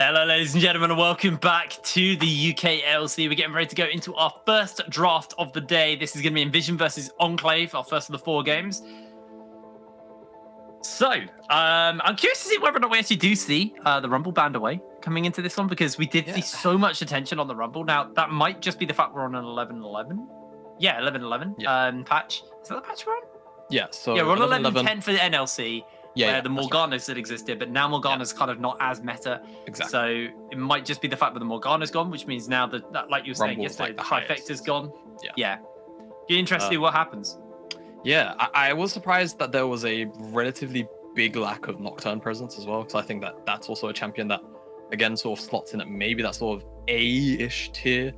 Hello, ladies and gentlemen, and welcome back to the UKLC. We're getting ready to go into our first draft of the day. This is going to be Nvision versus Enclave, our first of the 4 games. So, I'm curious to see whether or not we actually do see the Rumble band away coming into this one, because we did see so much attention on the Rumble. Now, that might just be the fact we're on an 11-11. Yeah, 11-11 patch. Is that the patch we're on? Yeah, so yeah, we're on 11-10 for the NLC. Yeah, the Morganas that existed, but now Morgana's kind of not as meta. Exactly. So it might just be the fact that the Morgana's gone, which means now that like you were saying yesterday, the trifecta's gone. Yeah. Be interested to see what happens. Yeah, I was surprised that there was a relatively big lack of Nocturne presence as well, because I think that that's also a champion that, again, sort of slots in at maybe that sort of A-ish tier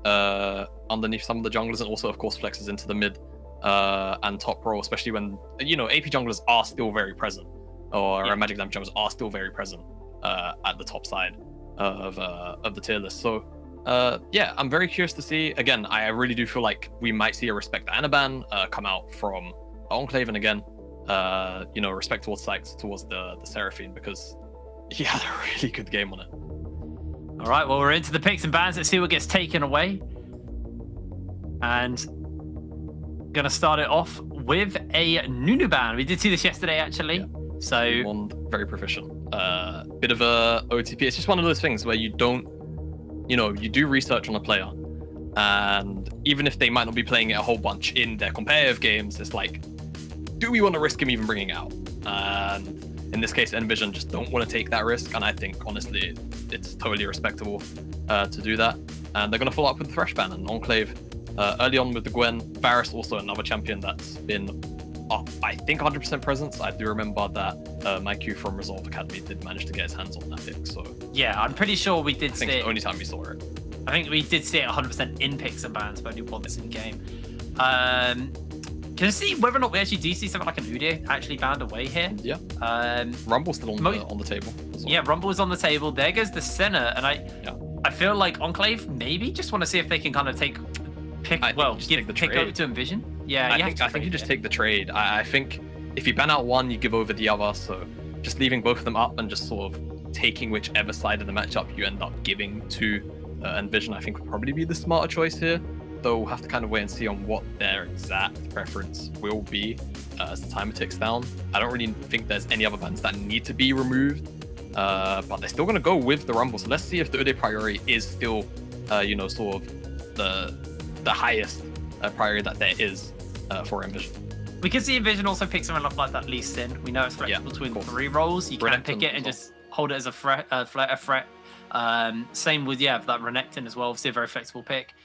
underneath some of the junglers, and also, of course, flexes into the mid and top row, especially when, AP junglers are still very present, or magic damage junglers are still very present at the top side of the tier list. So I'm very curious to see. Again, I really do feel like we might see a Respect Anaban come out from Enclave, and again, respect towards Sykes, towards the Seraphine, because he had a really good game on it. All right, well, we're into the picks and bans. Let's see what gets taken away. And gonna start it off with a Nunu ban. We did see this yesterday, actually. So one very proficient. Bit of a OTP. It's just one of those things where you don't, you do research on a player, and even if they might not be playing it a whole bunch in their competitive games, it's like, do we want to risk him even bringing it out? And in this case, Nvision just don't want to take that risk, and I think honestly, it's totally respectable to do that. And they're gonna follow up with the Thresh ban and Enclave. Early on with the Gwen. Varus, also another champion that's been up, I think, 100% presence. I do remember that my Q from Resolve Academy did manage to get his hands on that pick. So yeah, I'm pretty sure we did see it. I think it's the only time we saw it. I think we did see it 100% in picks and bans, but only once in game. Can I see whether or not we actually do see something like an Udyr actually banned away here? Yeah. Rumble's still on the table. Well. Yeah, Rumble is on the table. There goes the center, and I feel like Enclave maybe just want to see if they can kind of take pick over to Nvision. Yeah, I think you just take the trade. I think if you ban out one, you give over the other. So just leaving both of them up and just sort of taking whichever side of the matchup you end up giving to Nvision, I think would probably be the smarter choice here. Though we'll have to kind of wait and see on what their exact preference will be as the timer ticks down. I don't really think there's any other bans that need to be removed, but they're still going to go with the Rumble. So let's see if the Udyr priority is still, sort of the highest priority that there is for Nvision. We can see Nvision also pick something up like that Lee Sin. We know it's flexible between 3 roles. You can pick it and just hold it as a threat. Same with that Renekton as well. Obviously a very flexible pick.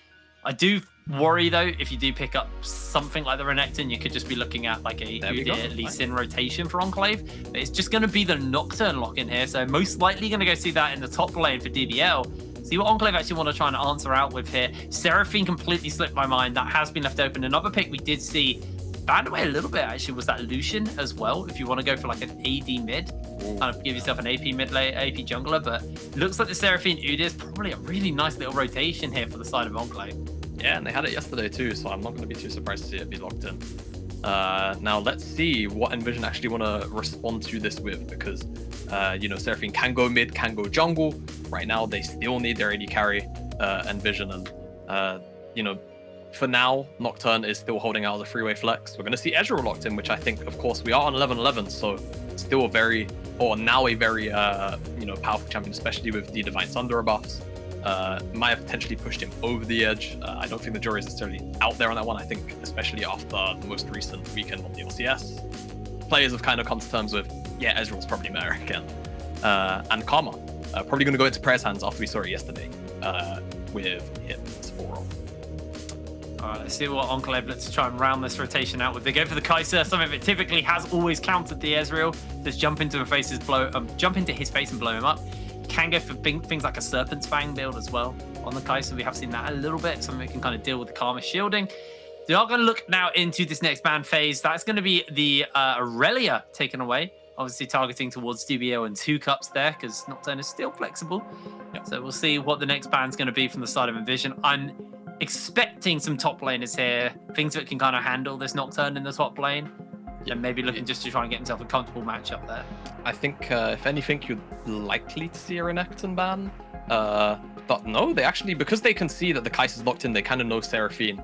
I do worry though, if you do pick up something like the Renekton, you could just be looking at like a Udyr Lee Sin rotation for Enclave. But it's just going to be the Nocturne lock in here, so most likely going to go see that in the top lane for DBL. See what Enclave actually want to try and answer out with here. Seraphine completely slipped my mind. That has been left open. Another pick we did see banned away a little bit actually was that Lucian as well. If you want to go for like an AD mid, kind of give yourself an AP mid lane, AP jungler. But looks like the Seraphine Udyr is probably a really nice little rotation here for the side of Enclave. Yeah, and they had it yesterday too, so I'm not going to be too surprised to see it be locked in. Now let's see what Nvision actually want to respond to this with, because Seraphine can go mid, can go jungle. Right now they still need their AD carry, Nvision, and for now Nocturne is still holding out as a freeway flex. We're going to see Ezreal locked in, which I think, of course, we are on 11-11, so still a very powerful champion, especially with the Divine Thunder buffs. Might have potentially pushed him over the edge. I don't think the jury is necessarily out there on that one. I think especially after the most recent weekend on the LCS, players have kind of come to terms with, Ezreal's probably better again. And Karma, probably going to go into Prayer's hands after we saw it yesterday with him as 4-0. All right, let's see what Enclave lets try and round this rotation out with. They go for the Kai'Sa. Some of it typically has always countered the Ezreal. Just jump into his face and blow him up. Can go for things like a Serpent's Fang build as well on the Kai'Sa. We have seen that a little bit. Something we can kind of deal with the Karma shielding. We are going to look now into this next ban phase. That's going to be the Aurelia taken away. Obviously targeting towards DBL and 2 cups there, because Nocturne is still flexible. So we'll see what the next ban's going to be from the side of Nvision. I'm expecting some top laners here, things that can kind of handle this Nocturne in the top lane. and maybe looking just to try and get himself a comfortable matchup there. I think, if anything, you're likely to see a Renekton ban. But no, they actually, because they can see that the Kai'Sa's locked in, they kind of know Seraphine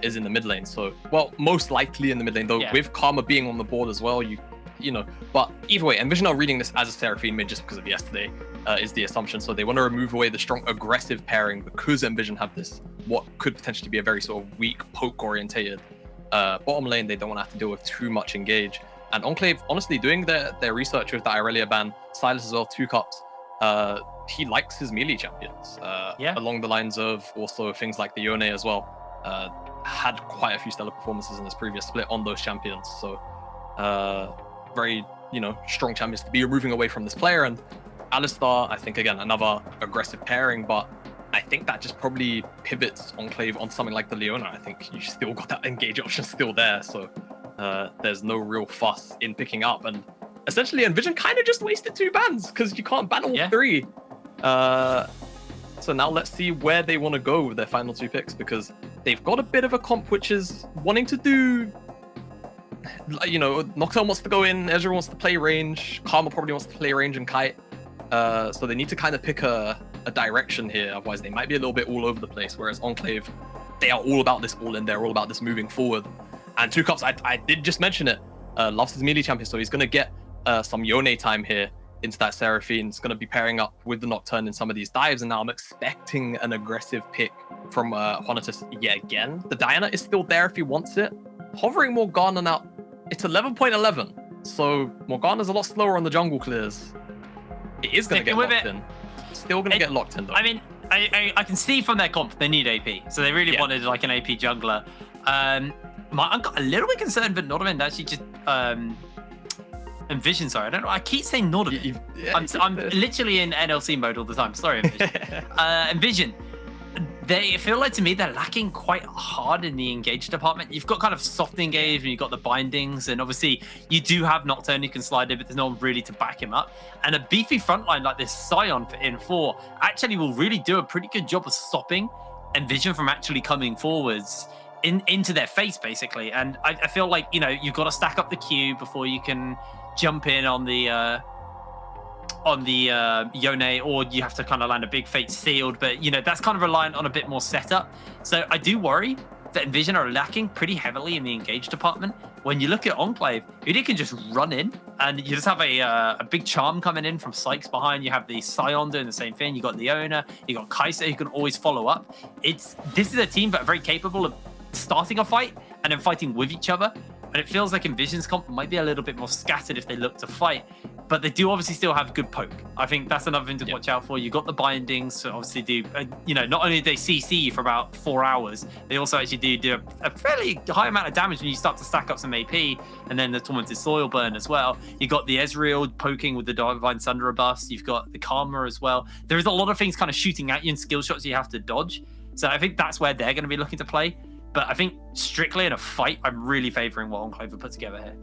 is in the mid lane. So, well, most likely in the mid lane, though, with Karma being on the board as well, you know. But either way, Nvision are reading this as a Seraphine mid just because of yesterday, is the assumption. So they want to remove away the strong aggressive pairing because Nvision have this, what could potentially be a very sort of weak poke orientated bottom lane. They don't want to have to deal with too much engage. And Enclave, honestly, doing their research with the Irelia ban, Silas as well, 2 cups, he likes his melee champions. Along the lines of also things like the Yone as well. Had quite a few stellar performances in his previous split on those champions. So very, you know, strong champions to be moving away from this player. And Alistar, I think, again, another aggressive pairing, but I think that just probably pivots Enclave on something like the Leona. I think you still got that engage option still there. So there's no real fuss in picking up. And essentially, Nvision kind of just wasted 2 bans because you can't ban all 3. So now let's see where they want to go with their final 2 picks, because they've got a bit of a comp which is wanting to do, you know, Nocturne wants to go in, Ezreal wants to play range, Karma probably wants to play range and kite. So they need to kind of pick a direction here, otherwise they might be a little bit all over the place. Whereas Enclave, they are all about this all in, they're all about this moving forward. And 2 cups, I did just mention it, loves his melee champion, so he's going to get some Yone time here into that Seraphine. It's going to be pairing up with the Nocturne in some of these dives, and now I'm expecting an aggressive pick from Juanitas yet again. The Diana is still there if he wants it. Hovering Morgana now, it's 11.11, so Morgana's a lot slower on the jungle clears. It is going to get locked in. Still going to get locked in, though. I mean, I can see from their comp they need AP, so they really wanted like an AP jungler. I'm a little bit concerned, but Nordman actually just Nvision, sorry, I don't know. I keep saying Nordman. I'm literally in NLC mode all the time. Sorry, Nvision. Nvision, they feel like to me they're lacking quite hard in the engage department. You've got kind of soft engage and you've got the bindings, and obviously you do have Nocturne you can slide in, but there's no one really to back him up. And a beefy frontline like this Scion in 4 actually will really do a pretty good job of stopping Nvision from actually coming forwards into their face, basically. And I feel like, you know, you've got to stack up the queue before you can jump in on the Yone, or you have to kind of land a big fate sealed, but you know that's kind of reliant on a bit more setup. So I do worry that Nvision are lacking pretty heavily in the engage department. When you look at Enclave, Udi can just run in, and you just have a big charm coming in from Sykes behind. You have the Scion doing the same thing. You got Leona, you got Kai'Sa who can always follow up. This is a team that are very capable of starting a fight and then fighting with each other. And it feels like Envision's comp might be a little bit more scattered if they look to fight, but they do obviously still have good poke. I think that's another thing to watch out for. You got the bindings, so obviously do, you know, not only do they CC you for about 4 hours, they also actually do a fairly high amount of damage when you start to stack up some AP, and then the Tormented Soil burn as well. You got the Ezreal poking with the Divine Sunderer buffs. You've got the Karma as well. There is a lot of things kind of shooting at you and skill shots you have to dodge. So I think that's where they're going to be looking to play. But I think strictly in a fight, I'm really favoring what Enclave have put together here.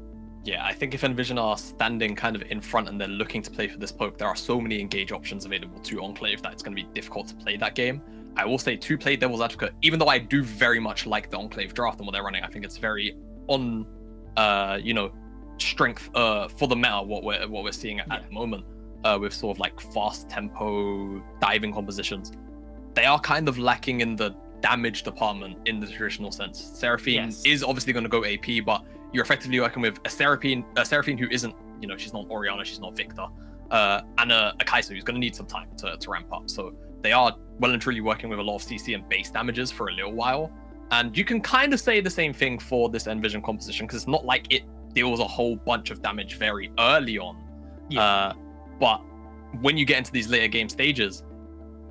Yeah, I think if Nvision are standing kind of in front and they're looking to play for this poke, there are so many engage options available to Enclave that it's going to be difficult to play that game. I will say, to play devil's advocate, even though I do very much like the Enclave draft and what they're running, I think it's very on, you know, strength for the meta, what we're seeing at the moment, with sort of like fast tempo diving compositions. They are kind of lacking in the damage department in the traditional sense. Seraphine is obviously going to go AP, but you're effectively working with a Seraphine who isn't, you know, she's not Orianna, she's not Victor, and a Kai'Sa who's going to need some time to ramp up. So they are well and truly working with a lot of CC and base damages for a little while. And you can kind of say the same thing for this Nvision composition, because it's not like it deals a whole bunch of damage very early on. But when you get into these later game stages,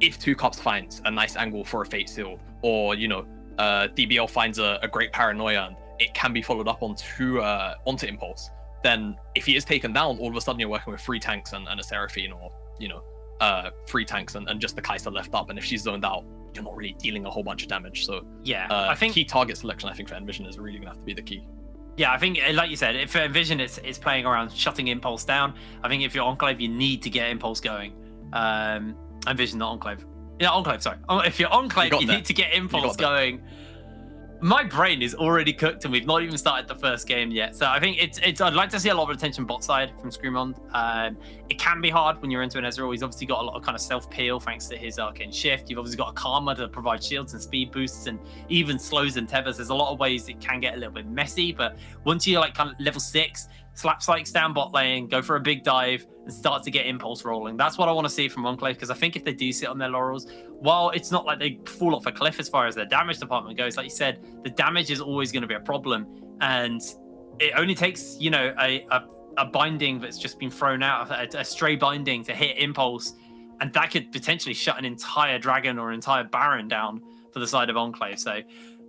if 2 cups finds a nice angle for a fate sealed, or you know, DBL finds a great paranoia and it can be followed up onto impulse, then if he is taken down, all of a sudden you're working with 3 tanks and a Seraphine, or you know, 3 tanks and just the Kai'Sa left up. And if she's zoned out, you're not really dealing a whole bunch of damage. So I think key target selection, I think, for Nvision is really gonna have to be the key. Yeah, I think, like you said, if Nvision is playing around shutting Impulse down, I think if you're Enclave, you need to get Impulse going. Nvision, not Enclave. Yeah, Enclave, sorry. If you're Enclave, you need to get Impulse going. My brain is already cooked and we've not even started the first game yet. So I think it's I'd like to see a lot of attention bot side from Screamon. It can be hard when you're into an Ezreal. He's obviously got a lot of kind of self-peel thanks to his arcane shift. You've obviously got a Karma to provide shields and speed boosts and even slows and tethers. There's a lot of ways it can get a little bit messy, but once you're like kind of level 6, slap spikes down bot lane, go for a big dive, and start to get impulse rolling. That's what I want to see from Enclave, because I think if they do sit on their laurels, while it's not like they fall off a cliff as far as their damage department goes, like you said, the damage is always going to be a problem. And it only takes, you know, a binding that's just been thrown out, a stray binding to hit impulse, and that could potentially shut an entire dragon or an entire baron down for the side of Enclave. So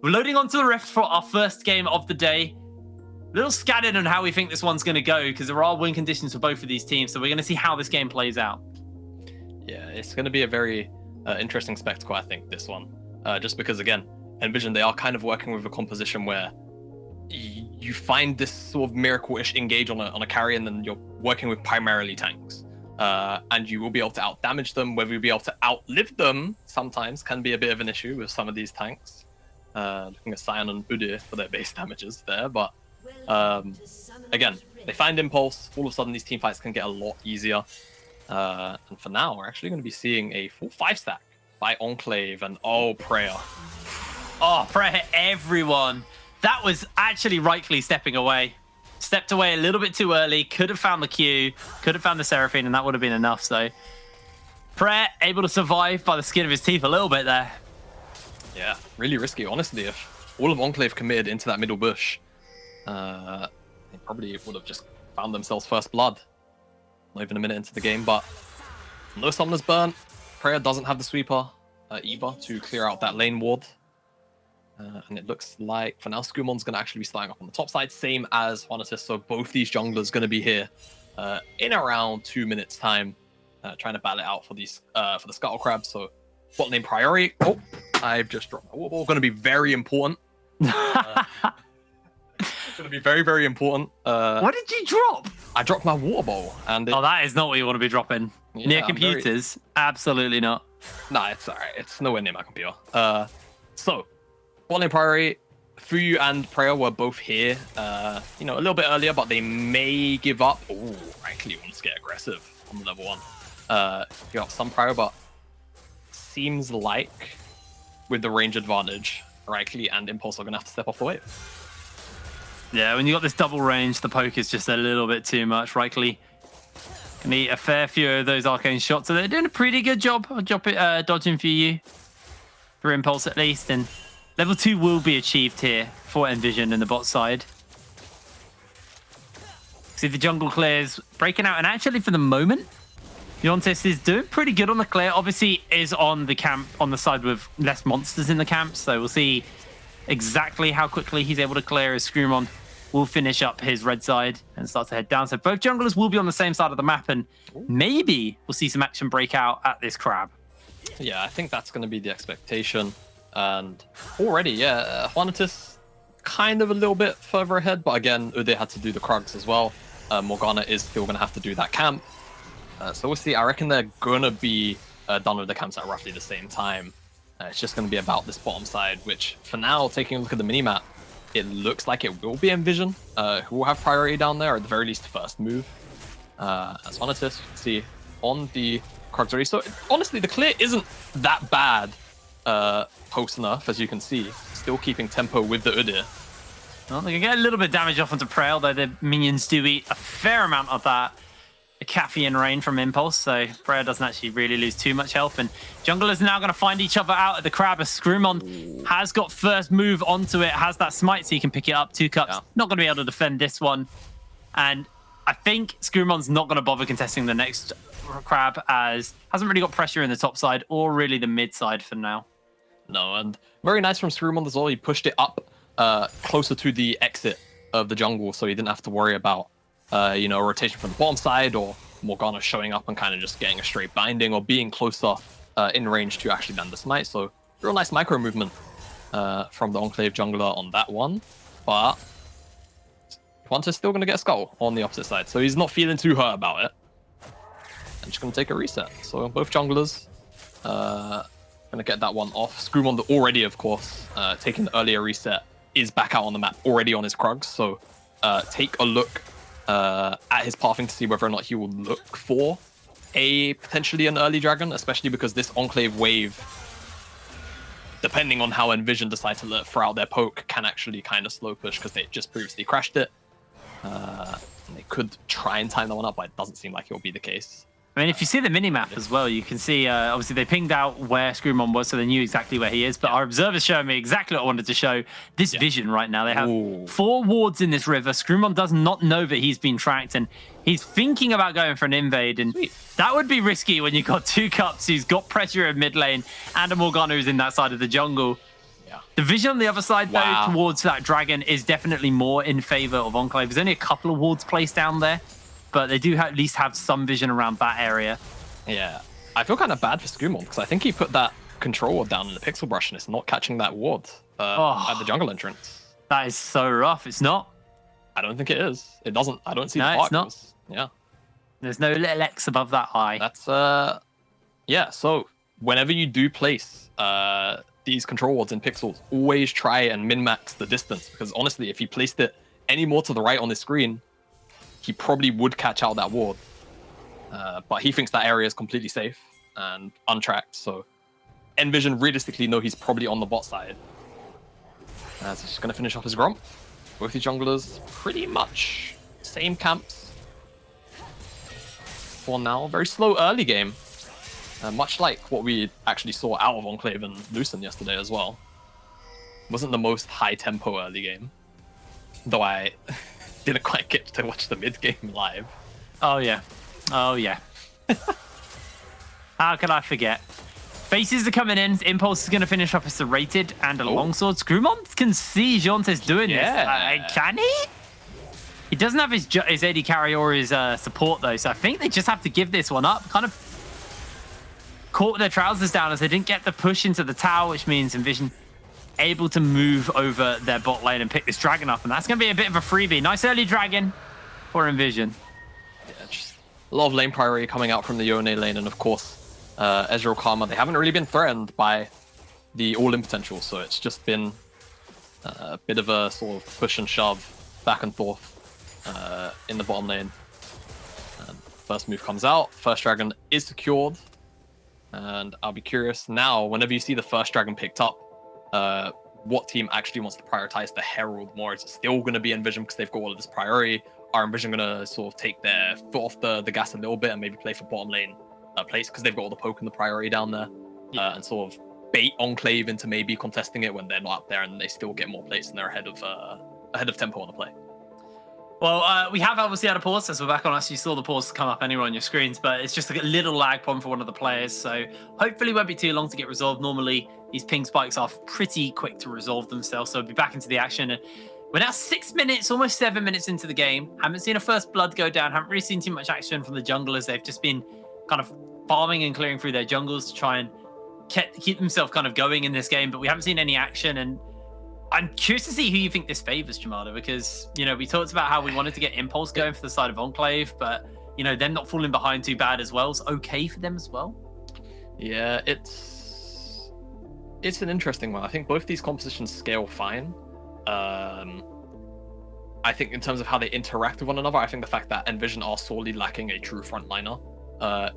we're loading onto the Rift for our first game of the day. Little scattered on how we think this one's going to go, because there are win conditions for both of these teams, so we're going to see how this game plays out. Yeah, it's going to be a very interesting spectacle, I think, this one. Just because, again, Nvision, they are kind of working with a composition where you find this sort of miracle-ish engage on a carry, and then you're working with primarily tanks. And you will be able to out-damage them. Whether you'll be able to outlive them sometimes can be a bit of an issue with some of these tanks. Looking at Sion and Udyr for their base damages there, but again, they find impulse. All of a sudden, these team fights can get a lot easier. And for now, we're actually going to be seeing a full 5-stack by Enclave and Prayer. Oh, Prayer hit everyone. That was actually rightly stepping away. Stepped away a little bit too early. Could have found the Q. Could have found the Seraphine, and that would have been enough. So Prayer able to survive by the skin of his teeth a little bit there. Yeah, really risky, honestly. If all of Enclave committed into that middle bush, they probably would have just found themselves first blood. Not even a minute into the game, but no summoners burnt. Prayer doesn't have the sweeper either to clear out that lane ward. And it looks like for now Skumon's going to actually be starting up on the top side, same as Juanatis. So both these junglers going to be here in around 2 minutes time, trying to battle it out for these for the Scuttle Crab. So bot lane priority. Oh, I've just dropped my water ball. Going to be very important. It's going to be very, very important. What did you drop? I dropped my water bowl. And oh, that is not what you want to be dropping. Yeah, near computers? Absolutely not. Nah, it's all right. It's nowhere near my computer. So, bot lane priority. Fuyu and Prayer were both here, you know, a little bit earlier, but they may give up. Oh, actually wants to get aggressive on the level 1. Give up some Prayer, but seems like with the range advantage, Rightly and Impulse are going to have to step off the wave. Yeah, when you got this double range, the poke is just a little bit too much. Rightly can eat a fair few of those arcane shots, so they're doing a pretty good job of dodging for you through Impulse at least. And level 2 will be achieved here for Nvision in the bot side. See the jungle clears breaking out, and actually for the moment, Yontis is doing pretty good on the clear. Obviously is on the camp on the side with less monsters in the camp, so we'll see exactly how quickly he's able to clear as Screamon will finish up his red side and start to head down. So both junglers will be on the same side of the map, and maybe we'll see some action break out at this crab. Yeah, I think that's going to be the expectation. And already, yeah, Juanatis kind of a little bit further ahead, but again, Udyr had to do the Krugs as well. Morgana is still going to have to do that camp. So we'll see. I reckon they're going to be done with the camps at roughly the same time. It's just going to be about this bottom side, which for now, taking a look at the minimap, it looks like it will be Nvision who will have priority down there, or at the very least first move. As Juanatis, you can see on the Krugs already. So honestly, the clear isn't that bad post enough, as you can see. Still keeping tempo with the Udyr. Well, they can get a little bit of damage off onto Prey, although the minions do eat a fair amount of that caffeine rain from Impulse, so Freya doesn't actually really lose too much health. And junglers are now going to find each other out at the crab as Screamon has got first move onto it, has that smite so he can pick it up. 2 cups, not going to be able to defend this one. And I think Screamon's not going to bother contesting the next crab, as hasn't really got pressure in the top side or really the mid side for now. No, and very nice from Screamon as well. He pushed it up closer to the exit of the jungle, so he didn't have to worry about you know, rotation from the bottom side or Morgana showing up and kind of just getting a straight binding or being closer in range to actually land the smite. So real nice micro movement from the Enclave jungler on that one. But Juanatis still going to get a skull on the opposite side, so he's not feeling too hurt about it. And just going to take a reset. So both junglers Gonna get that one off. Screwmon already, of course, taking the earlier reset, is back out on the map already on his Krugs. So take a look at his pathing to see whether or not he will look for potentially an early dragon, especially because this Enclave wave, depending on how Nvision decide to throw out their poke, can actually kind of slow push because they just previously crashed it. They could try and time that one up, but it doesn't seem like it will be the case. I mean, if you see the minimap as well, you can see, obviously, they pinged out where Screwmon was, so they knew exactly where he is. But our observer's showing me exactly what I wanted to show. This vision right now. They have 4 wards in this river. Screwmon does not know that he's been tracked, and he's thinking about going for an invade. And that would be risky when you've got 2 Cups who's got pressure in mid lane and a Morgana who's in that side of the jungle. The vision on the other side, though, towards that dragon is definitely more in favor of Enclave. There's only a couple of wards placed down there, but they do at least have some vision around that area. Yeah, I feel kind of bad for Screwmon because I think he put that control ward down in the pixel brush and it's not catching that ward at the jungle entrance. That is so rough. It's not. I don't think it is. It doesn't. I don't see no, the it's not. Yeah. There's no little X above that eye. That's yeah. So whenever you do place these control wards in pixels, always try and min-max the distance, because honestly, if he placed it any more to the right on the screen, he probably would catch out that ward. But he thinks that area is completely safe and untracked, so Nvision realistically know he's probably on the bot side. So he's just going to finish off his Gromp. Both the junglers pretty much same camps for now. Very slow early game. Much like what we actually saw out of Enclave and Lucent yesterday as well. Wasn't the most high tempo early game, though I didn't quite get to watch the mid game live. Oh yeah, oh yeah. How can I forget? Bases are coming in. Impulse is going to finish up a serrated and a longsword. Screwmon can see Jontes doing this. Can he? He doesn't have his AD carry or his support though, so I think they just have to give this one up. Kind of caught their trousers down as they didn't get the push into the tower, which means Nvision able to move over their bot lane and pick this dragon up, and that's going to be a bit of a freebie. Nice early dragon for Nvision. Yeah, just a lot of lane priority coming out from the Yone lane, and of course, Ezreal Karma. They haven't really been threatened by the all-in potential, so it's just been a bit of a sort of push and shove back and forth in the bottom lane. First move comes out, first dragon is secured. And I'll be curious now, whenever you see the first dragon picked up, what team actually wants to prioritize the Herald more? Is it still going to be Nvision because they've got all of this priority? Are Nvision going to sort of take their foot off the gas a little bit and maybe play for bottom lane place because they've got all the poke and the priority down there, and sort of bait Enclave into maybe contesting it when they're not up there and they still get more plates and they're ahead of tempo on the play? Well, we have obviously had a pause as we're back on us. You saw the pause come up anywhere on your screens, but it's just a little lag problem for one of the players. So hopefully it won't be too long to get resolved. Normally, these ping spikes are pretty quick to resolve themselves. So we'll be back into the action. And we're now 6 minutes, almost 7 minutes into the game. Haven't seen a first blood go down. Haven't really seen too much action from the junglers. They've just been kind of farming and clearing through their jungles to try and keep themselves kind of going in this game. But we haven't seen any action. And I'm curious to see who you think this favors, Jamada, because, you know, we talked about how we wanted to get Impulse going for the side of Enclave, but, you know, them not falling behind too bad as well is okay for them as well. Yeah, it's an interesting one. I think both these compositions scale fine. I think in terms of how they interact with one another, I think the fact that Nvision are sorely lacking a true frontliner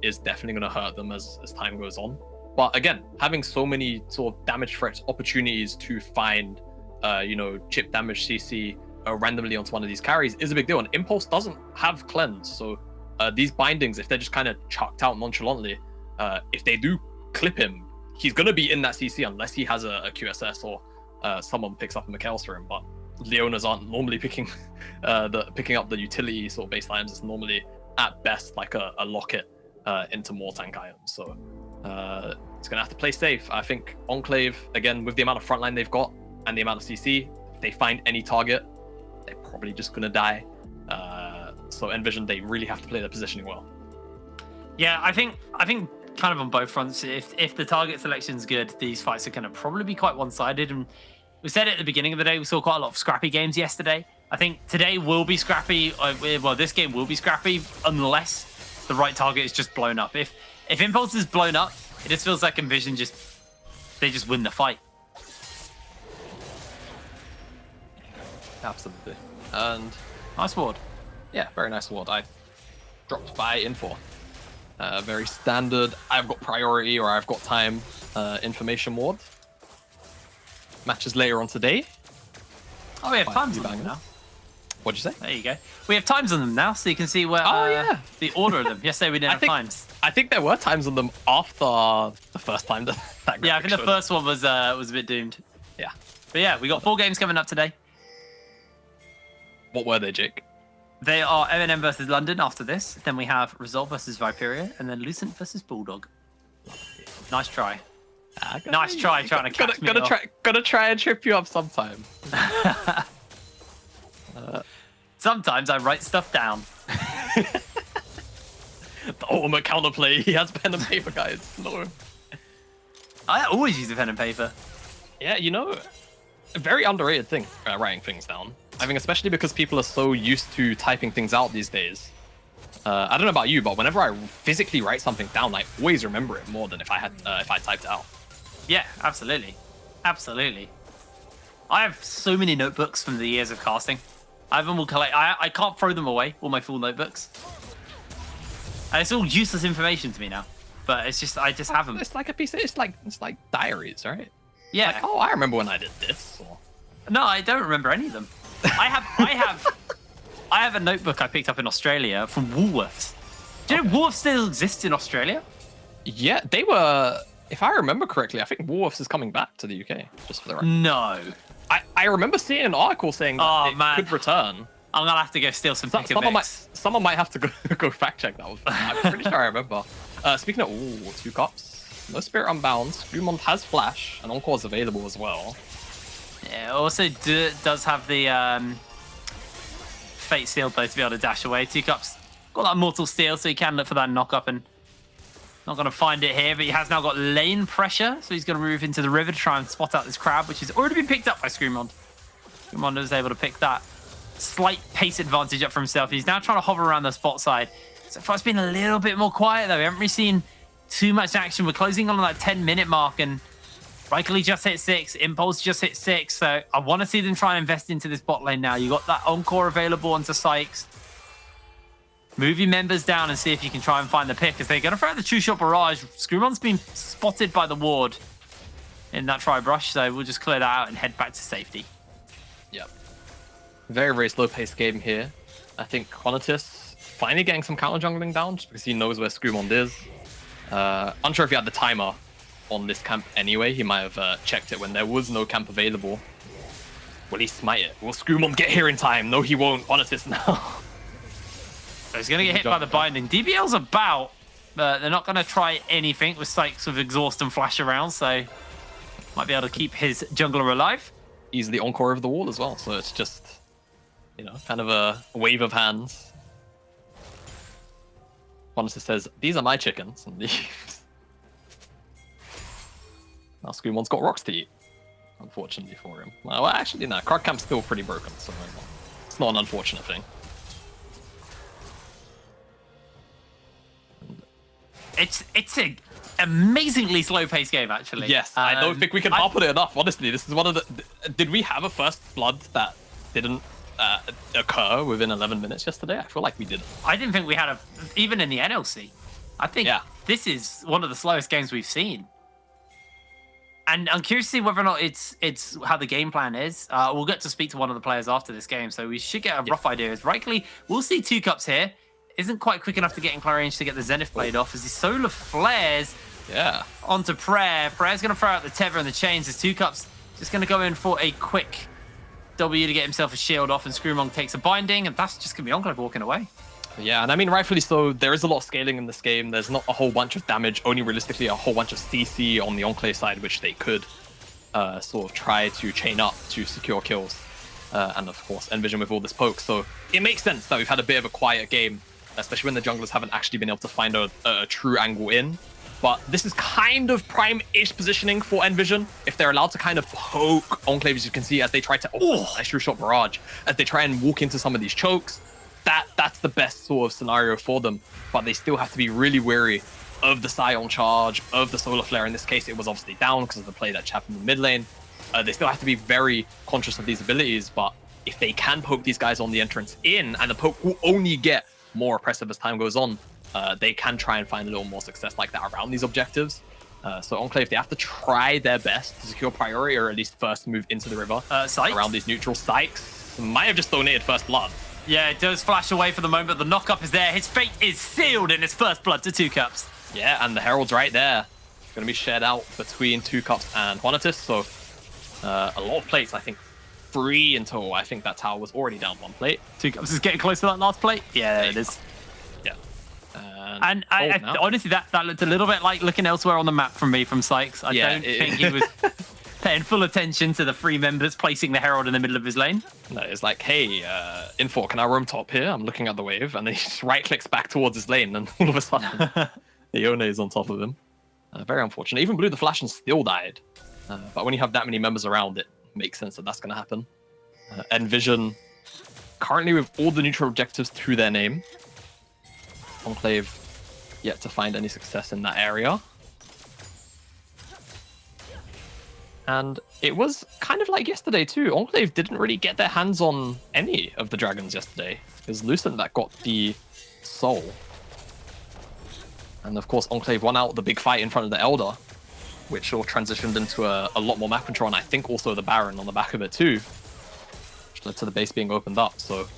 is definitely going to hurt them as time goes on. But again, having so many sort of damage threats, opportunities to find you know, chip damage CC randomly onto one of these carries is a big deal. And Impulse doesn't have cleanse, so these bindings, if they're just kind of chucked out nonchalantly, if they do clip him, he's going to be in that CC unless he has a QSS or someone picks up a McKells for him. But Leonas aren't normally picking up the utility sort of baselines. It's normally at best like a locket into more tank items. So it's going to have to play safe. I think Enclave, again, with the amount of frontline they've got and the amount of CC, if they find any target, they're probably just going to die. So Nvision, they really have to play their positioning well. Yeah, I think kind of on both fronts. If the target selection's good, these fights are going to probably be quite one-sided. And we said it at the beginning of the day, we saw quite a lot of scrappy games yesterday. I think today will be scrappy. Well, this game will be scrappy unless the right target is just blown up. If Impulse is blown up, it just feels like Nvision just they just win the fight. Absolutely. And Nice ward. yeah, very nice ward. I dropped by info. Very standard. I've got priority or I've got time. Information ward. Matches later on today. Oh, we have Quite times a on few them now. What'd you say? There you go. We have times on them now, so you can see where yeah. the order of them. Yesterday we didn't have times. I think there were times on them after the first time that Yeah, I graphic think the showed first one was a bit doomed. Yeah. But yeah, we got 4 games coming up today. What were they, Jake? They are M&M versus London after this. Then we have Resolve versus Viperia, and then Lucent versus Bulldog. Nice try. Nice try trying to catch me off. Gotta try and trip you up sometime. Sometimes I write stuff down. The ultimate counterplay. He has pen and paper, guys. No. I always use a pen and paper. Yeah, you know, a very underrated thing, writing things down. I think especially because people are so used to typing things out these days. I don't know about you, but whenever I physically write something down, I always remember it more than if I typed it out. Yeah, absolutely. Absolutely. I have so many notebooks from the years of casting. I have them all collect. I can't throw them away, all my full notebooks. And it's all useless information to me now. But it's just, I just have them. It's like a piece of, it's like diaries, right? Yeah. Like, oh, I remember when I did this. Or... No, I don't remember any of them. I have a notebook I picked up in Australia from Woolworths. Do you know Woolworths still exists in Australia? Yeah, they were, if I remember correctly, I think Woolworths is coming back to the UK, just for the record. No. I remember seeing an article saying that it could return. I'm gonna have to go steal some pick Someone might have to go fact check that one. I'm pretty sure I remember. Speaking of 2 cups, no Spirit Unbound, Screwmont has Flash, and Encore is available as well. Yeah, also does have the Fate Seal though to be able to dash away. 2 cups got that Mortal Steel, so he can look for that knock up and not gonna find it here, but he has now got lane pressure, so he's gonna move into the river to try and spot out this crab, which has already been picked up by Screwmont. Screwmont is able to pick that slight pace advantage up for himself. He's now trying to hover around the spot side. So far it's been a little bit more quiet though. We haven't really seen too much action. We're closing on that 10-minute mark, and Rykley just hit 6, Impulse just hit 6, so I want to see them try and invest into this bot lane now. You got that Encore available onto Sykes. Move your members down and see if you can try and find the pick, as they're going to throw out the True Shot Barrage. Screwmon's been spotted by the ward in that Tri-Brush, so we'll just clear that out and head back to safety. Yep. Very, very slow-paced game here. I think Quanitus finally getting some counter jungling down just because he knows where Screwmont is. Unsure if he had the timer on this camp anyway. He might have checked it when there was no camp available. Will he smite it? Will Screwmont get here in time? No, he won't. Quanitus now. So he's going to get hit by the binding. DBL's about, but they're not going to try anything with Sykes with Exhaust and Flash around, so might be able to keep his jungler alive. He's the Encore of the wall as well, so it's just, you know, kind of a wave of hands. Quanitus says, these are my chickens, and leaves. Now Screamon's got rocks to eat, unfortunately for him. Well, actually, no, Krug Camp's still pretty broken, so it's not an unfortunate thing. It's a amazingly slow-paced game, actually. Yes, I don't think we can harp on it enough. Honestly, this is one of the. Did we have a first blood that didn't occur within 11 minutes yesterday? I feel like we didn't. I didn't think we had even in the NLC. I think this is one of the slowest games we've seen. And I'm curious to see whether or not it's how the game plan is. We'll get to speak to one of the players after this game, so we should get a rough idea. As Rykley, we'll see 2 cups here. Isn't quite quick enough to get in range to get the Zenith Blade off as he solar flares onto Prayer. Prayer's going to throw out the Tether and the Chains as 2 cups just going to go in for a quick W to get himself a shield off, and Screwmong takes a binding, and that's just going to be Enclave walking away. Yeah, and I mean, rightfully so. There is a lot of scaling in this game. There's not a whole bunch of damage, only realistically a whole bunch of CC on the Enclave side, which they could sort of try to chain up to secure kills. And of course, Nvision with all this poke. So it makes sense that we've had a bit of a quiet game, especially when the junglers haven't actually been able to find a true angle in. But this is kind of prime-ish positioning for Nvision. If they're allowed to kind of poke Enclave, as you can see, as they try to nice True Shot Barrage, as they try and walk into some of these chokes, that's the best sort of scenario for them. But they still have to be really wary of the Scion charge, of the Solar Flare. In this case, it was obviously down because of the play that happened in the mid lane. They still have to be very conscious of these abilities, but if they can poke these guys on the entrance in, and the poke will only get more oppressive as time goes on, they can try and find a little more success like that around these objectives. So Enclave, they have to try their best to secure priority, or at least first move into the river around these neutral Sykes. Might have just donated first blood. Yeah, it does flash away for the moment. The knock-up is there. His fate is sealed in his first blood to 2 Cups. Yeah, and the Herald's right there. Going to be shared out between 2 Cups and Juanitis. So a lot of plates, I think 3 in total. I think that tower was already down 1 plate. 2 Cups is getting close to that last plate. Yeah, there it is. Yeah. And I honestly, that looked a little bit like looking elsewhere on the map from me, from Sykes. I don't think he was paying full attention to the 3 members placing the Herald in the middle of his lane. No, it's like, hey, Info, can I roam top here? I'm looking at the wave. And then he just right-clicks back towards his lane, and all of a sudden, Ione is on top of him. Very unfortunate. Even Blue the Flash and still died. But when you have that many members around, it makes sense that that's going to happen. Nvision, currently with all the neutral objectives to their name. Enclave, yet to find any success in that area. And it was kind of like yesterday too. Enclave didn't really get their hands on any of the dragons yesterday. It was Lucent that got the soul. And of course, Enclave won out the big fight in front of the Elder, which all transitioned into a lot more map control, and I think also the Baron on the back of it too, which led to the base being opened up. So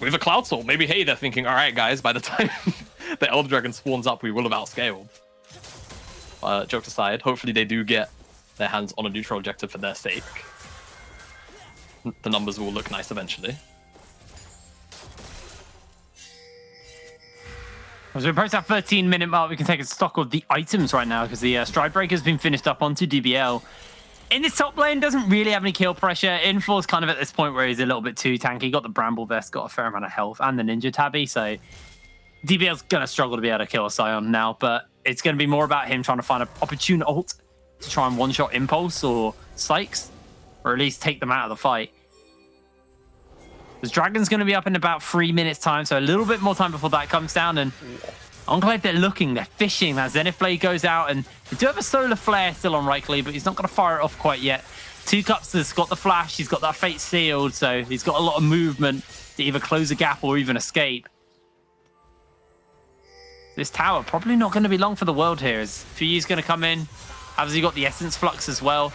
with a Cloud Soul, maybe, hey, they're thinking, all right, guys, by the time the Elder Dragon spawns up, we will have outscaled. Jokes aside, hopefully they do get their hands on a neutral objective for their sake. The numbers will look nice eventually. As we approach that 13-minute mark, we can take a stock of the items right now, because the Stride Breaker has been finished up onto DBL. In this top lane, doesn't really have any kill pressure. Infor's kind of at this point where he's a little bit too tanky. Got the Bramble Vest, got a fair amount of health, and the Ninja Tabby, so DBL's going to struggle to be able to kill a Scion now, but it's going to be more about him trying to find an opportune ult to try and one-shot Impulse or Sykes, or at least take them out of the fight. The Dragon's going to be up in about 3 minutes time, so a little bit more time before that comes down. And Enclave, they're looking, they're fishing. That Zenith Blade goes out, and they do have a Solar Flare still on Rightly, but he's not going to fire it off quite yet. 2 Cups has got the flash, he's got that fate sealed, so he's got a lot of movement to either close a gap or even escape. This tower probably not going to be long for the world here, as Fuyu's going to come in. Obviously got the Essence Flux as well.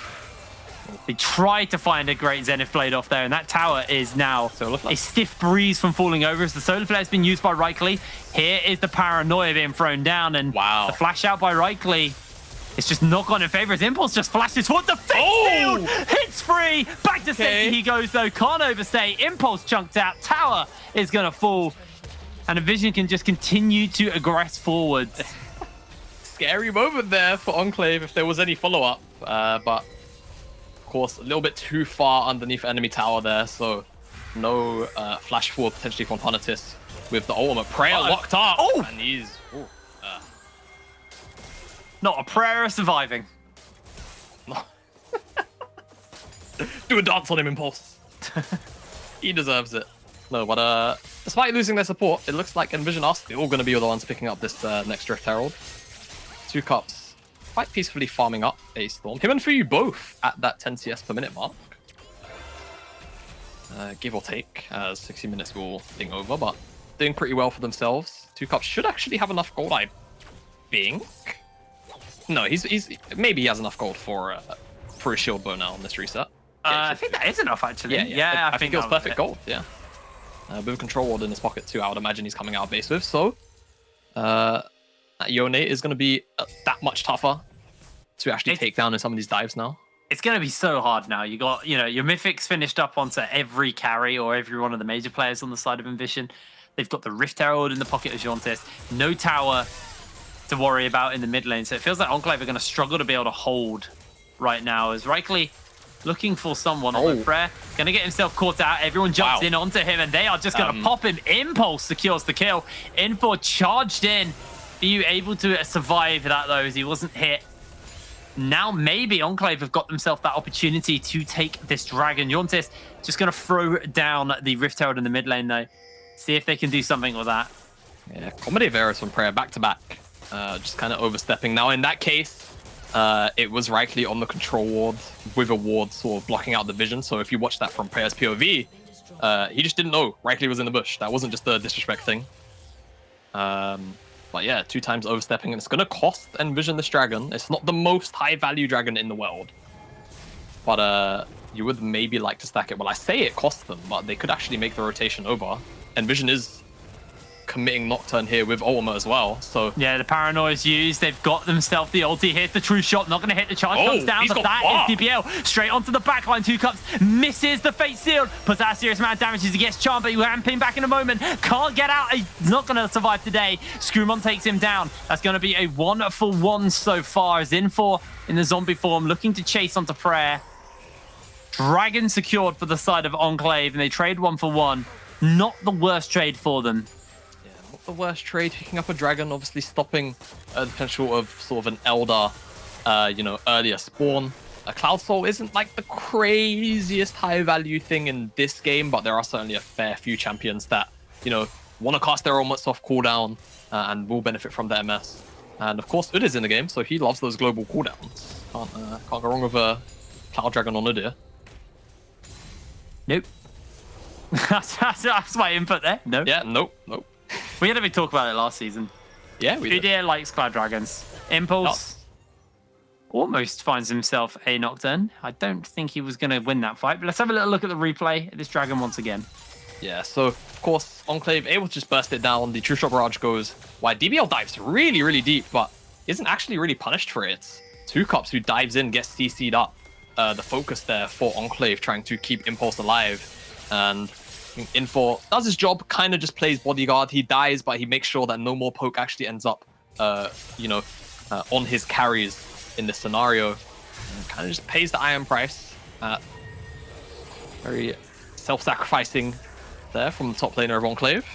They tried to find a great Zenith Blade off there, and that tower is now a stiff breeze from falling over as the Solar Flare has been used by Rightly. Here is the Paranoia being thrown down, and the flash out by Rightly. It's just not gone in favor. His Impulse just flashes forward. The fake field hits free. Back to safety he goes, though. Can't overstay. Impulse chunked out. Tower is going to fall. And Nvision can just continue to aggress forwards. Scary moment there for Enclave if there was any follow-up. But of course, a little bit too far underneath enemy tower there. So no flash forward potentially from Juanitis with the ultimate prayer locked up. And he's... Not a prayer of surviving. Do a dance on him, Impulse. He deserves it. No, but despite losing their support, it looks like Nvision are still going to be the ones picking up this next Rift Herald. 2 Cups quite peacefully farming up a Storm. Him and Fuyu both at that 10 CS per minute mark. Give or take, as 60 minutes will being over, but doing pretty well for themselves. 2 Cups should actually have enough gold, I think. No, he's maybe he has enough gold for a shield bow now on this reset. I think that is enough, actually. Yeah, I think it was perfect gold, yeah. With a control ward in his pocket too, I would imagine he's coming out of base with. So, Ione is going to be that much tougher to actually take down in some of these dives now. It's going to be so hard now. You got, your Mythics finished up onto every carry or every one of the major players on the side of Nvision. They've got the Rift Herald in the pocket of Juanitis. No tower to worry about in the mid lane. So it feels like Enclave are going to struggle to be able to hold right now, as Rightly looking for someone on prayer. Going to get himself caught out. Everyone jumps in onto him, and they are just going to pop him. Impulse secures the kill. Infor charged in. Are you able to survive that, though, as he wasn't hit? Now maybe Enclave have got themselves that opportunity to take this dragon. Juanitis just going to throw down the Rift Herald in the mid lane, though. See if they can do something with that. Yeah, Comedy of Errors from prayer back-to-back. just kind of overstepping. Now, in that case, it was rightly on the control ward with a ward sort of blocking out the vision. So if you watch that from player's POV, he just didn't know rightly was in the bush. That wasn't just a disrespect thing. But yeah, 2 times overstepping, and it's going to cost Nvision this dragon. It's not the most high-value dragon in the world. But you would maybe like to stack it. Well, I say it costs them, but they could actually make the rotation over. Nvision is committing Nocturne here with ultimate as well, so yeah, the paranoia is used. They've got themselves the ulti. Here's the true shot, not going to hit. The charge comes down, but that is DBL straight onto the backline. 2 cups misses the fate sealed, puts out a serious amount of damage as he gets charmed, but he will ping back in a moment. Can't get out. He's not going to survive today. Screwmon takes him down. That's going to be a 1-for-1 so far, as Infor in the zombie form looking to chase onto Prayer. Dragon secured for the side of Enclave, and they trade 1-for-1. Not the worst trade for them. The worst trade, picking up a dragon, obviously stopping the potential of sort of an elder, earlier spawn. A Cloud Soul isn't like the craziest high value thing in this game, but there are certainly a fair few champions that, want to cast their ultimates off cooldown and will benefit from the MS. And of course, Ud is in the game, so he loves those global cooldowns. Can't go wrong with a Cloud Dragon on Ud here. Nope. That's my input there. Nope. Yeah, nope. We had a big talk about it last season. Yeah, we did. Udyr likes Cloud Dragons. Impulse almost finds himself a Nocturne. I don't think he was going to win that fight, but let's have a little look at the replay of this dragon once again. Yeah, so of course, Enclave able to just burst it down. The True Shot Barrage goes wide. DBL dives really, really deep, but isn't actually really punished for it. It's 2 cups who dives in, gets CC'd up. The focus there for Enclave trying to keep Impulse alive. And Infor does his job, kind of just plays bodyguard. He dies, but he makes sure that no more poke actually ends up, on his carries in this scenario. And kind of just pays the iron price. Very self-sacrificing there from the top laner of Enclave.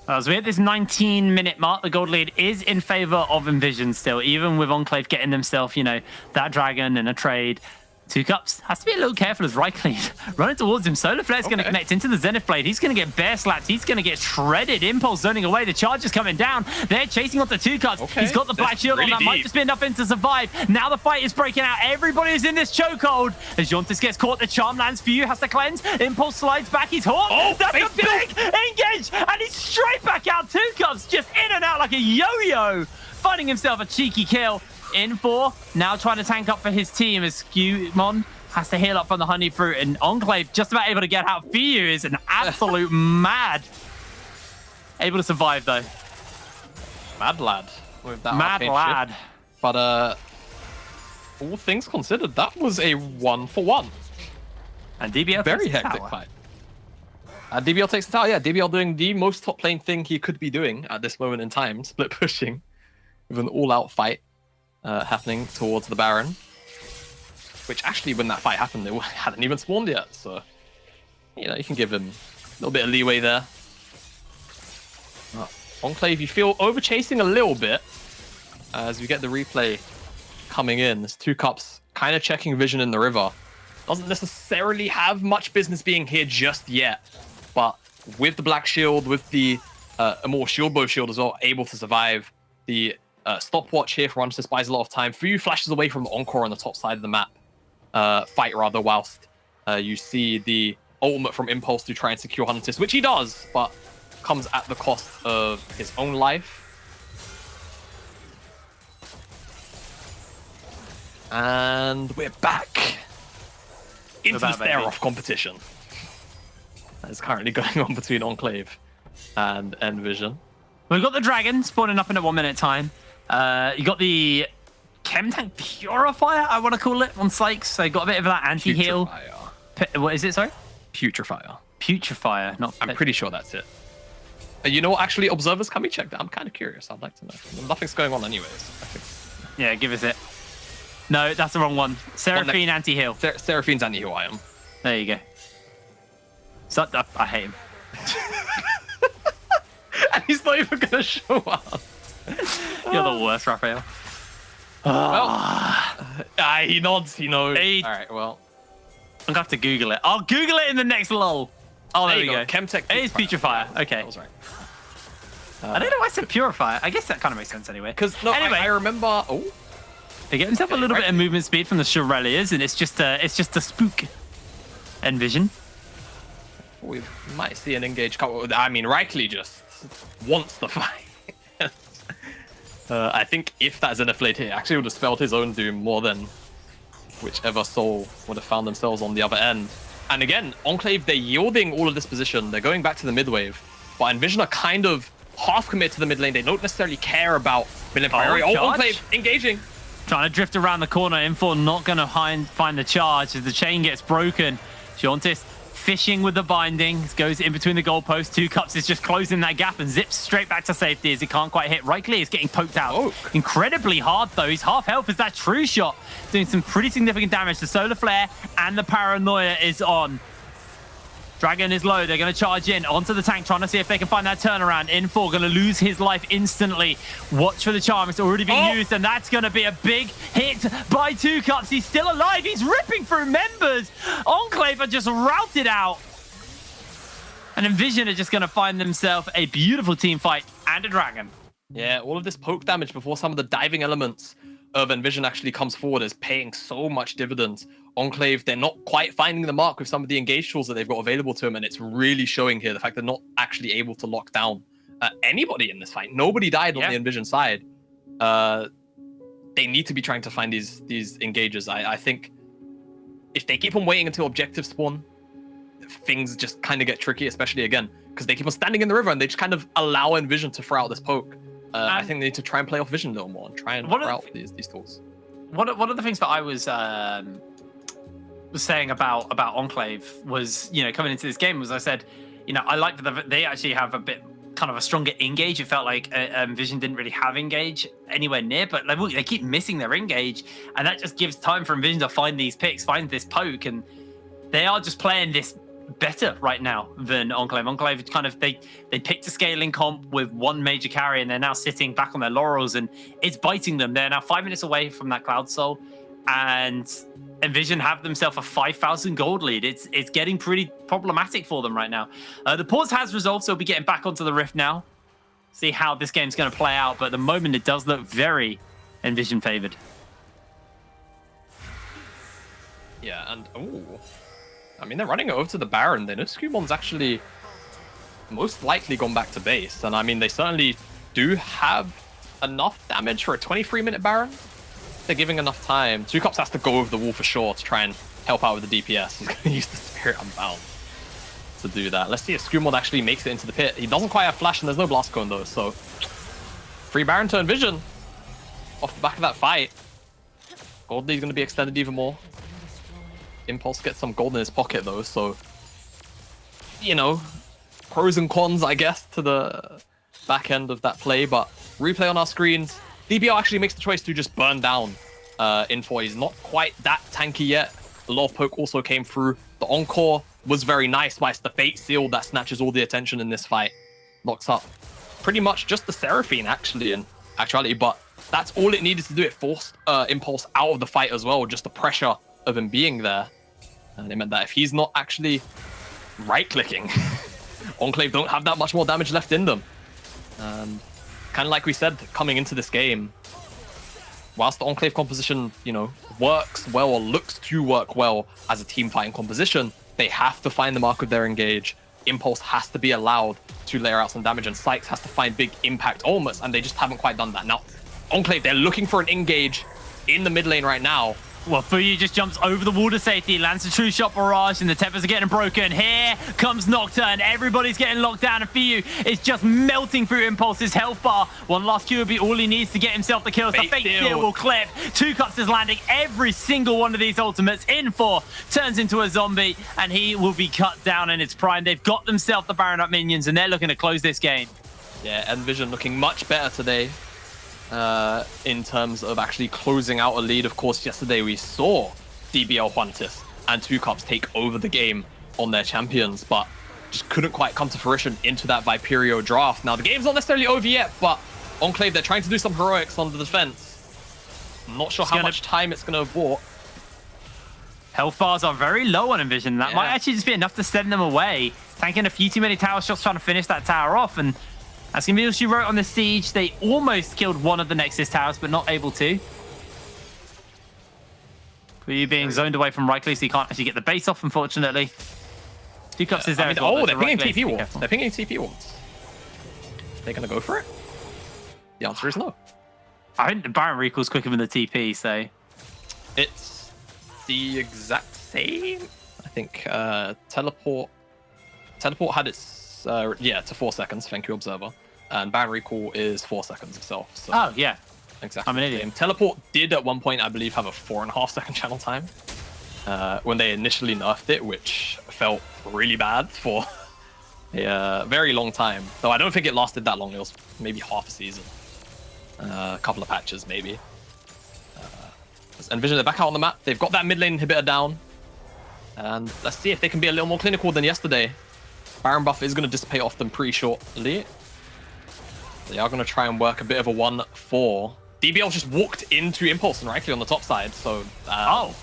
So we hit this 19-minute mark. The gold lead is in favor of Nvision still, even with Enclave getting themselves, that dragon and a trade. 2 cups. Has to be a little careful as Rycleve running towards him. Solar Flare's going to connect into the Zenith Blade. He's going to get bear slapped. He's going to get shredded. Impulse zoning away. The charge is coming down. They're chasing onto 2 cups. He's got the black shield on. That might just be enough for him to survive. Now the fight is breaking out. Everybody is in this chokehold. As Jontis gets caught, the charm lands for you. Has to cleanse. Impulse slides back. He's hot. That's a big engage. And he's straight back out. 2 cups just in and out like a yo-yo. Finding himself a cheeky kill. Infor now trying to tank up for his team as Scumon has to heal up from the honey fruit, and Enclave just about able to get out. Fiyu is an absolute mad. Able to survive though. Mad lad. With that mad lad. Ship. But all things considered, that was a 1-for-1. And DBL very hectic fight. DBL takes the tower. Yeah, DBL doing the most top lane thing he could be doing at this moment in time, split pushing with an all-out fight. Happening towards the Baron, which actually when that fight happened, they hadn't even spawned yet, so you can give him a little bit of leeway there. Enclave, you feel over chasing a little bit as we get the replay coming in. There's 2 cups kind of checking vision in the river. Doesn't necessarily have much business being here just yet, but with the black shield, with the Immortal Shield Bow shield as well, able to survive. The stopwatch here for Huntress buys a lot of time. Fiyu flashes away from the Encore on the top side of the map. Fight rather, whilst you see the ultimate from Impulse to try and secure Huntress, which he does, but comes at the cost of his own life. And we're back into the stare-off competition that is currently going on between Enclave and Nvision. We've got the dragon spawning up in a 1-minute time. You got the Chem Tank Purifier, I want to call it, on Sykes. So you got a bit of that anti-heal. What is it, sorry? Putrefier. Putrefier, not... I'm pretty sure that's it. You know what? Actually, observers, can we check that? I'm kind of curious. I'd like to know. Nothing's going on anyways, I think. Yeah, give us it. No, that's the wrong one. Seraphine anti-heal. Seraphine's anti-heal item. There you go. So, I hate him. And he's not even going to show up. You're the worst, Raphael. Well, he nods, he knows. All right, well. I'm going to have to Google it. I'll Google it in the next lull. Oh, there we go. Chemtech. It is Putrefier. Okay. That was right. I don't know why I said Purifier. I guess that kind of makes sense anyway. Because no, anyway, I remember. Oh, they get himself a little bit of movement speed from the Shurelias, and it's just a spook. Envision. We might see an engage. I mean, Rightly just wants the fight. I think if that Xenoblade hit, actually would have spelled his own doom more than whichever soul would have found themselves on the other end. And again, Enclave, they're yielding all of this position. They're going back to the mid wave. But Nvision are kind of half committed to the mid lane. They don't necessarily care about mid priority. Oh, Enclave engaging. Trying to drift around the corner. Info not going to find the charge as the chain gets broken. Jauntis fishing with the binding. Goes in between the goalposts. Two Cups is just closing that gap and zips straight back to safety as he can't quite hit. Rightly is getting poked out. Oh. Incredibly hard though. He's half health as that true shot doing some pretty significant damage. The Solar Flare and the Paranoia is on. Dragon is low. They're going to charge in onto the tank, trying to see if they can find that turnaround. Infor going to lose his life instantly. Watch for the charm. It's already been used, and that's going to be a big hit by Two Cups. He's still alive. He's ripping through members. Enclave are just routed out. And Nvision are just going to find themselves a beautiful team fight and a dragon. Yeah, all of this poke damage before some of the diving elements of Nvision actually comes forward is paying so much dividends. Enclave, they're not quite finding the mark with some of the engage tools that they've got available to them, and it's really showing here the fact they're not actually able to lock down anybody in this fight. Nobody died on the Nvision side. They need to be trying to find these engages. I think if they keep on waiting until objective spawn, things just kind of get tricky, especially again, because they keep on standing in the river and they just kind of allow Nvision to throw out this poke. I think they need to try and play off Vision a little more and try and throw out these tools. One of the things that I was saying about Enclave was, you know, coming into this game was I said, you know, I like that they actually have a bit kind of a stronger engage. It felt like Vision didn't really have engage anywhere near, but like, they keep missing their engage, and that just gives time for Vision to find these picks, find this poke, and they are just playing this better right now than Enclave. Enclave kind of they picked a scaling comp with one major carry, and they're now sitting back on their laurels, and it's biting them. They're now 5 minutes away from that Cloud Soul, and Nvision have themselves a 5,000 gold lead. It's getting pretty problematic for them right now. The pause has resolved, so we'll be getting back onto the Rift now. See how this game's going to play out, but at the moment it does look very Nvision favored. Yeah, and I mean, they're running it over to the Baron. They know Scumon's actually most likely gone back to base, and I mean, they certainly do have enough damage for a 23-minute Baron. They're giving enough time. Two Cups has to go over the wall for sure to try and help out with the DPS. He's going to use the Spirit Unbound to do that. Let's see if Scumon actually makes it into the pit. He doesn't quite have Flash, and there's no Blast Cone though, so free Baron to Nvision off the back of that fight. Gold Lead's going to be extended even more. Impulse gets some gold in his pocket though, so, you know, pros and cons, I guess, to the back end of that play. But replay on our screens, DBL actually makes the choice to just burn down Info. He's not quite that tanky yet. A lot of poke also came through. The Encore was very nice, whilst the Fate Seal that snatches all the attention in this fight locks up pretty much just the Seraphine actually in actuality, but that's all it needed to do. It forced Impulse out of the fight as well, just the pressure of him being there. And it meant that if he's not actually right-clicking, Enclave don't have that much more damage left in them. And kind of like we said, coming into this game, whilst the Enclave composition, you know, works well or looks to work well as a team fighting composition, they have to find the mark of their engage. Impulse has to be allowed to layer out some damage, and Sykes has to find big impact almost, and they just haven't quite done that. Now, Enclave, they're looking for an engage in the mid lane right now. Well, Fuyu just jumps over the wall to safety, lands a true shot barrage, and the tempers are getting broken. Here comes Nocturne. Everybody's getting locked down, and Fuyu is just melting through Impulse's health bar. One last Q will be all he needs to get himself the kills. The Fate Seal will clip. Two Cups is landing every single one of these ultimates. In4 turns into a zombie, and he will be cut down in its prime. They've got themselves the Baron up minions, and they're looking to close this game. Yeah, Nvision looking much better today. In terms of actually closing out a lead. Of course, yesterday we saw DBL Juantis and Two Cups take over the game on their champions, but just couldn't quite come to fruition into that Viperio draft. Now, the game's not necessarily over yet, but Enclave, they're trying to do some heroics on the defense. I'm not sure how much time it's going to abort. Health bars are very low on Nvision. That might actually just be enough to send them away. Tanking a few too many tower shots trying to finish that tower off, and That's going to be all she wrote on the siege. They almost killed one of the Nexus towers, but not able to. You being zoned away from Rightly, so you can't actually get the base off, unfortunately. Two Cups is there. Oh, they're pinging TP wards. They're pinging TP wards. They're going to go for it? The answer is no. I think the Baron recall's quicker than the TP, so... It's the exact same. I think Teleport had its, to 4 seconds. Thank you, Observer. And Baron recall is 4 seconds itself. So oh, yeah. Exactly. I'm an idiot. Teleport did at one point, I believe, have a 4.5 second channel time when they initially nerfed it, which felt really bad for a very long time. Though I don't think it lasted that long. It was maybe half a season. A couple of patches, maybe. Envision, they're back out on the map. They've got that mid lane inhibitor down. And let's see if they can be a little more clinical than yesterday. Baron buff is going to dissipate off them pretty shortly. They are going to try and work a bit of a 1-4. DBL just walked into Impulse and Rightly on the top side, so... oh.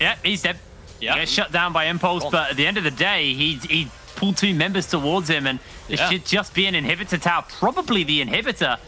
Yeah, he's dead. Yeah. He gets shut down by Impulse, but at the end of the day, he pulled 2 members towards him, and it should just be an inhibitor tower. Probably the inhibitor.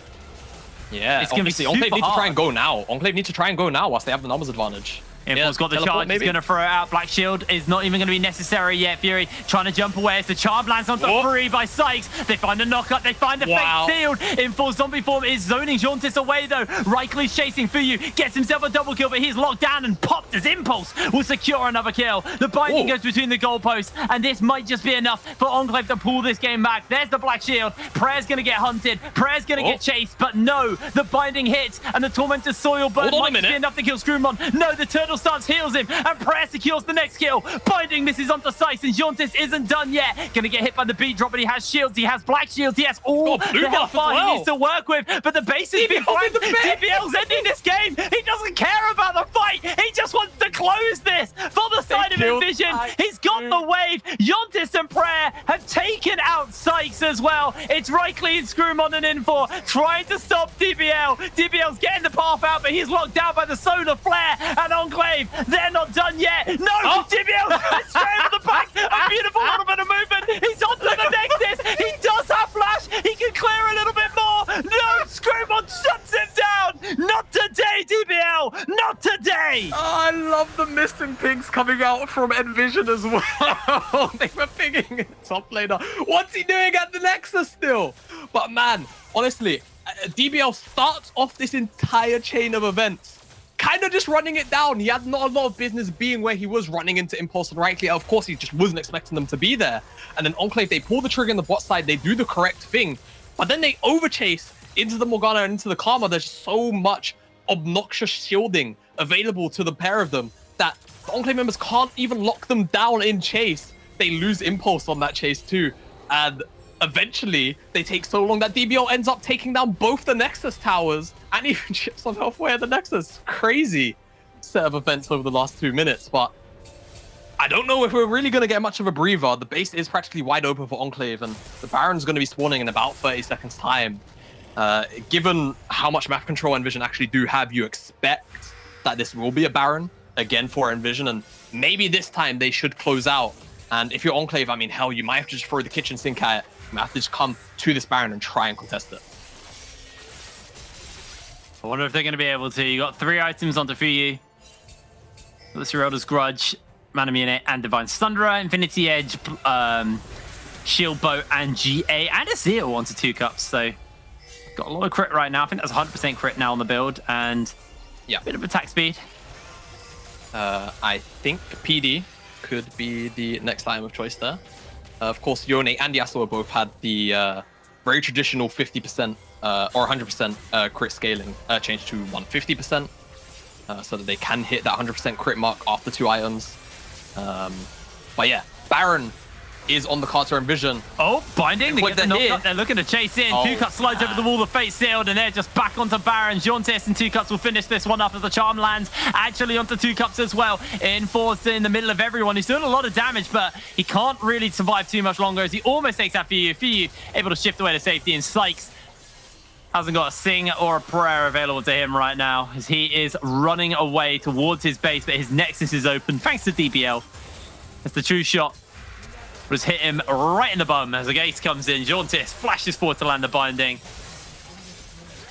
Yeah, it's going to be Enclave need to try and go now. Enclave need to try and go now whilst they have the numbers advantage. Impulse got the charge, he's going to throw it out. Black Shield is not even going to be necessary yet. Fury trying to jump away as the charm lands onto Free by Sykes. They find a knockup, they find the fake shield. In full zombie form is zoning Jauntis away though. Rightly's chasing Fuyu, gets himself a double kill, but he's locked down and popped as Impulse will secure another kill. The binding goes between the goalposts, and this might just be enough for Enclave to pull this game back. There's the Black Shield. Prayer's going to get hunted. Prayer's going to get chased, but no, the binding hits, and the Tormentor's Soil Burn might just be enough to kill Screwmon. No, the Turtle Stance heals him, and Prayer secures the next kill. Binding misses onto Sykes, and Jauntis isn't done yet. Gonna get hit by the beat drop, but he has shields, he has black shields, he has all the hellfire he needs to work with, but the base is behind. DBL's ending this game. He doesn't care about the fight. He just wants to close this for the side of Nvision. He's got the wave. Jauntis and Prayer have taken out Sykes as well. It's Rightly and Screwmon and Infor trying to stop DBL. DBL's getting the path out, but he's locked down by the Solar Flare and Enclave. They're not done yet. No, DBL straight into the back. A beautiful little bit of movement. He's onto the Nexus. He does have flash. He can clear a little bit more. No, Screwmon shuts him down. Not today, DBL. Not today. Oh, I love the mist and pings coming out from Envision as well. They were pinging top laner. What's he doing at the Nexus still? But man, honestly, DBL starts off this entire chain of events kind of just running it down. He had not a lot of business being where he was, running into Impulse and Rightly. Of course, he just wasn't expecting them to be there. And then Enclave, they pull the trigger in the bot side, they do the correct thing, but then they overchase into the Morgana and into the Karma. There's so much obnoxious shielding available to the pair of them that the Enclave members can't even lock them down in chase. They lose Impulse on that chase too. And eventually, they take so long that DBL ends up taking down both the Nexus towers and even chips on halfway at the Nexus. Crazy set of events over the last 2 minutes, but I don't know if we're really going to get much of a breather. The base is practically wide open for Enclave, and the Baron's going to be spawning in about 30 seconds time. Given how much map control Envision actually do have, you expect that this will be a Baron again for Envision, and maybe this time they should close out. And if you're Enclave, I mean, hell, you might have to just throw the kitchen sink at it. You might have to just come to this Baron and try and contest it. I wonder if they're going to be able to. You got 3 items onto Fuyu. Elder's Grudge, Manamune, and Divine Thunderer, Infinity Edge, Shield Bow, and GA, and a Zeal onto 2 cups. So got a lot of crit right now. I think that's 100% crit now on the build, and a bit of attack speed. I think PD could be the next item of choice there. Of course, Yone and Yasuo both had the very traditional 50% or 100% crit scaling changed to 150%, so that they can hit that 100% crit mark after 2 items. But yeah, Baron is on the cards for Envision. Oh, binding. They get the knock-up. They're looking to chase in. 2 cups slides over the wall of fate sealed, and they're just back onto Baron. Jauntis and 2 cups will finish this one after the charm lands. Actually onto 2 cups as well. Enforced in the middle of everyone. He's doing a lot of damage, but he can't really survive too much longer as he almost takes out Fuyu. Fuyu able to shift away to safety, and Sykes hasn't got a sing or a prayer available to him right now as he is running away towards his base, but his Nexus is open thanks to DBL. It's the true shot. was hit him right in the bum as the Gate comes in. Jauntis flashes forward to land the binding.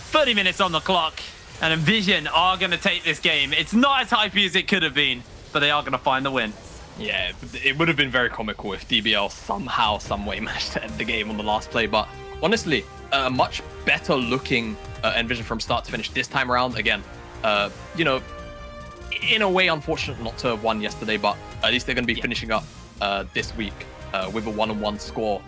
30 minutes on the clock, and Nvision are going to take this game. It's not as hypey as it could have been, but they are going to find the win. Yeah, it would have been very comical if DBL somehow, someway managed to end the game on the last play. But honestly, a much better looking Nvision from start to finish this time around. Again, you know, in a way, unfortunate not to have won yesterday, but at least they're going to be finishing up this week with a 1-1 score.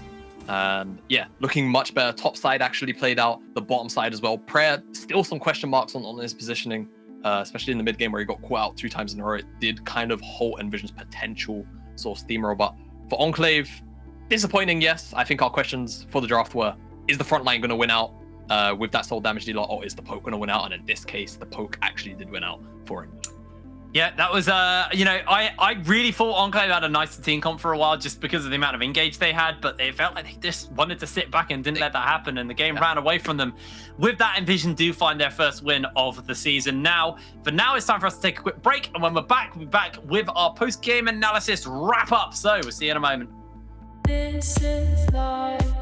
And yeah, looking much better. Top side actually played out, the bottom side as well. Prayer, still some question marks on his positioning, especially in the mid game where he got caught out 2 times in a row. It did kind of halt Nvision's potential sort of steamroll. But for Enclave, disappointing, yes. I think our questions for the draft were, is the front line going to win out with that soul damage dealer, or is the poke going to win out? And in this case, the poke actually did win out for him. Yeah, that was, you know, I really thought Enclave had a nicer team comp for a while just because of the amount of engage they had, but it felt like they just wanted to sit back and didn't let that happen, and the game ran away from them. With that, Nvision do find their first win of the season. Now, for now, it's time for us to take a quick break, and when we're back, we'll be back with our post-game analysis wrap-up. So we'll see you in a moment. This is life.